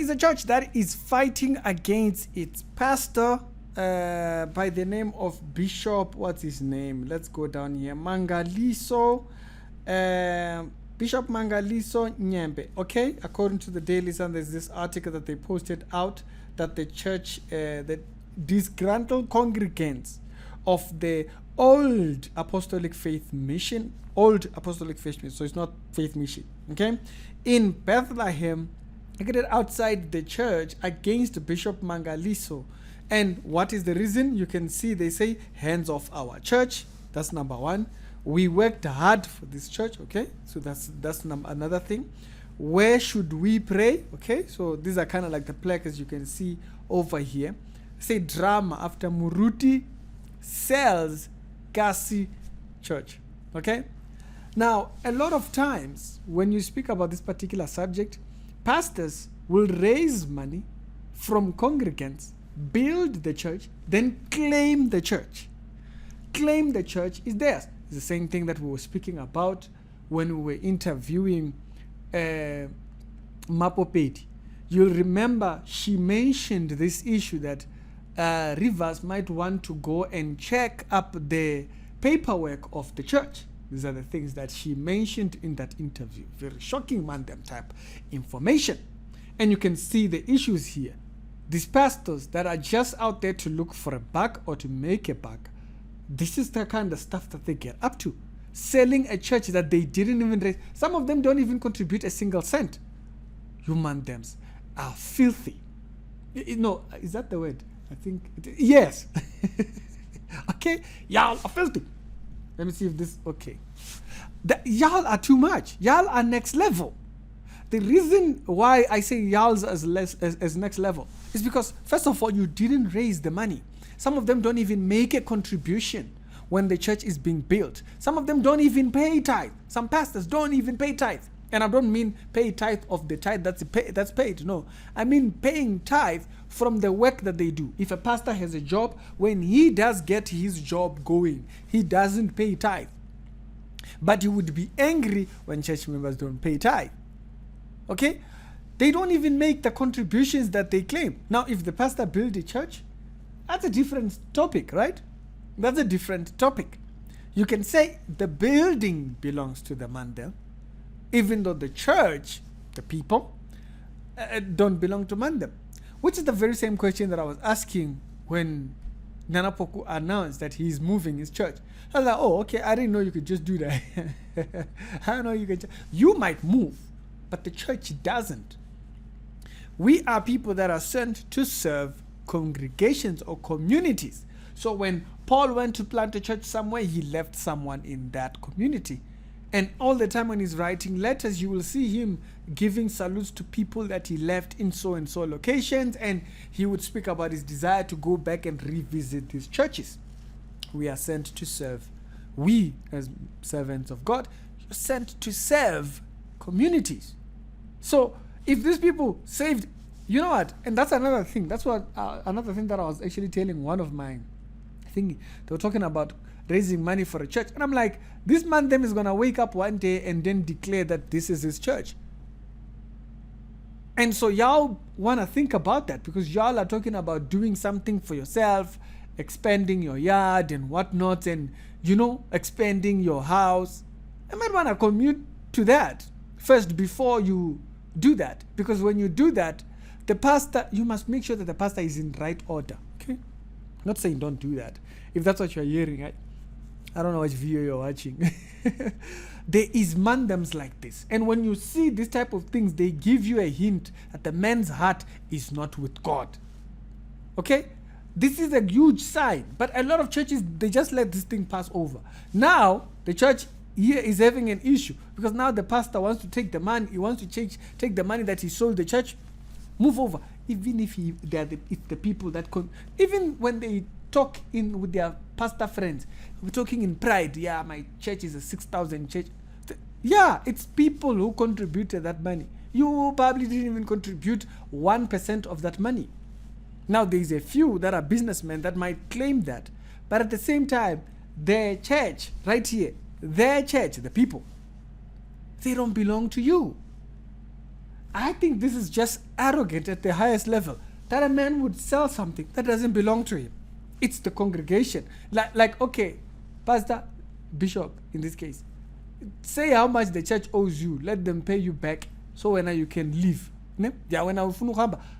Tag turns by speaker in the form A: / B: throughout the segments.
A: is a church that is fighting against its pastor by the name of Bishop, what's his name? Let's go down here. Mangaliso, Bishop Mangaliso Nyembe. Okay, according to the Daily Sun, there's this article that they posted out that the church, the disgruntled congregants of the old apostolic faith mission, so it's not faith mission, okay, in Bethlehem, get outside the church against Bishop Mangaliso. And what is the reason? You can see they say, hands off our church. That's number one. We worked hard for this church, okay? So that's another thing. Where should we pray? Okay, so these are kind of like the placards you can see over here. Say drama after Muruti sells Kasi Church, okay? Now, a lot of times when you speak about this particular subject, pastors will raise money from congregants, build the church, then claim the church. Claim the church is theirs. It's the same thing that we were speaking about when we were interviewing Mapopeti. You'll remember she mentioned this issue that Rivers might want to go and check up the paperwork of the church. These are the things that she mentioned in that interview. Very shocking, man, them type information. And you can see the issues here. These pastors that are just out there to look for a buck or to make a buck, this is the kind of stuff that they get up to. Selling a church that they didn't even raise. Some of them don't even contribute a single cent. Human dems are filthy. No, is that the word? I think, yes. Okay, y'all are filthy. Let me see if this, okay. Y'all are too much. Y'all are next level. The reason why I say y'all's as next level is because, first of all, you didn't raise the money. Some of them don't even make a contribution when the church is being built. Some of them don't even pay tithe. Some pastors don't even pay tithe. And I don't mean pay tithe of the tithe that's paid. No, I mean paying tithe from the work that they do. If a pastor has a job, when he does get his job going, he doesn't pay tithe. But he would be angry when church members don't pay tithe. Okay? They don't even make the contributions that they claim. Now, if the pastor built a church, that's a different topic, right? That's a different topic. You can say the building belongs to the Mandel, even though the church, the people, don't belong to Mandem. Which is the very same question that I was asking when Nana Poku announced that he's moving his church. I was like, oh, okay, I didn't know you could just do that. I don't know you could. You might move, but the church doesn't. We are people that are sent to serve congregations or communities. So when Paul went to plant a church somewhere, he left someone in that community. And all the time when he's writing letters, you will see him giving salutes to people that he left in so and so locations, and he would speak about his desire to go back and revisit these churches. We are sent to serve. We, as servants of God, are sent to serve communities. So if these people saved, you know what? And that's another thing. That's what another thing that I was actually telling one of mine. I think they were talking about raising money for a church. And I'm like, this man then is going to wake up one day and then declare that this is his church. And so y'all want to think about that, because y'all are talking about doing something for yourself, expanding your yard and whatnot, and, you know, expanding your house. I might want to commit to that first before you do that. Because when you do that, the pastor, you must make sure that the pastor is in right order. Okay? Not saying don't do that. If that's what you're hearing, I don't know which video you're watching. There is mandems like this. And when you see this type of things, they give you a hint that the man's heart is not with God. Okay? This is a huge sign. But a lot of churches, they just let this thing pass over. Now, the church here is having an issue, because now the pastor wants to take the money. He wants to take the money that he sold the church, move over. Even if if the people that even when they talk in with their pastor friends, we're talking in pride. Yeah, my church is a 6,000 church. Yeah, it's people who contributed that money. You probably didn't even contribute 1% of that money. Now there's a few that are businessmen that might claim that, but at the same time, their church right here, their church, the people, they don't belong to you. I think this is just arrogant at the highest level, that a man would sell something that doesn't belong to him. It's the congregation. Like okay, pastor, bishop, in this case, say how much the church owes you, let them pay you back, so when you can leave. Yeah, when I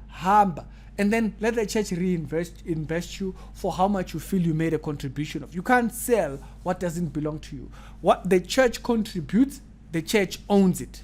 A: hamba, and then let the church invest you for how much you feel you made a contribution of. You can't sell what doesn't belong to you. What the church contributes, the church owns it.